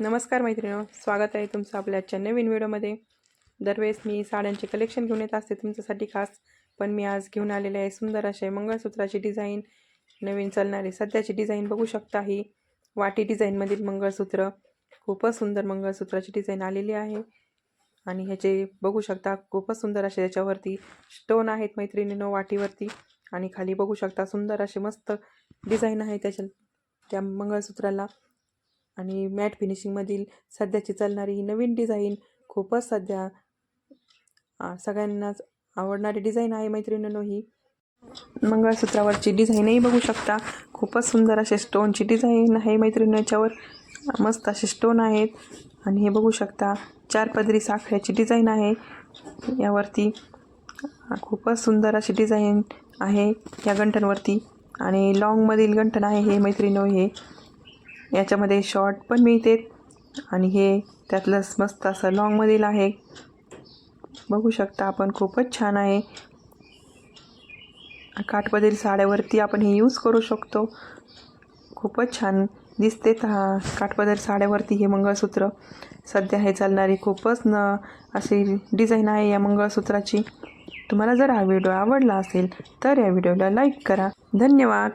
नमस्कार मैत्रिणींनो, स्वागत आहे तुमचं आपल्या आजच्या नवीन व्हिडिओमध्ये। दरवेळेस मी साड्यांचे कलेक्शन घेऊन येत असते तुमच्यासाठी खास, पण मी आज घेऊन आलेले आहे सुंदर असे मंगळसूत्राची डिझाईन। नवीन चालणारी सध्याची डिझाईन बघू शकता, ही वाटी डिझाईनमधील मंगळसूत्र। खूपच सुंदर मंगळसूत्राची डिझाईन आलेली आहे आणि ह्याचे बघू शकता खूपच सुंदर असे याच्यावरती स्टोन आहेत मैत्रिणींनो वाटीवरती, आणि खाली बघू शकता सुंदर असे मस्त डिझाईन आहे त्या मंगळसूत्राला। आणि मॅट फिनिशिंगमधील सध्याची चालणारी ही नवीन डिझाईन, खूपच सध्या सगळ्यांनाच आवडणारी डिझाईन आहे मैत्रिणींनो। ही मंगळसूत्रावरची डिझाईनही बघू शकता, खूपच सुंदर असे स्टोनची डिझाईन आहे मैत्रिणींनो। याच्यावर मस्त असे स्टोन आहेत आणि हे बघू शकता 4 पदरी साखळ्याची डिझाईन आहे यावरती। खूपच सुंदर अशी डिझाईन आहे या गंठणवरती, आणि लॉंगमधील गंठण आहे हे मैत्रिणींनो। हे याच्यामध्ये शॉर्ट पण मिळते आणि हे त्यातलं मस्त असं लॉंगमधील आहे, बघू शकता आपण। खूपच छान आहे, काठपदरी साड्यावरती आपण हे यूज करू शकतो। खूपच छान दिसते काठपदरी साड्यावरती हे मंगळसूत्र। सध्या हे चालणारी खूपच अशी डिझाईन आहे या मंगळसूत्राची। तुम्हाला जर हा व्हिडिओ आवडला असेल तर या व्हिडिओला लाईक करा। धन्यवाद।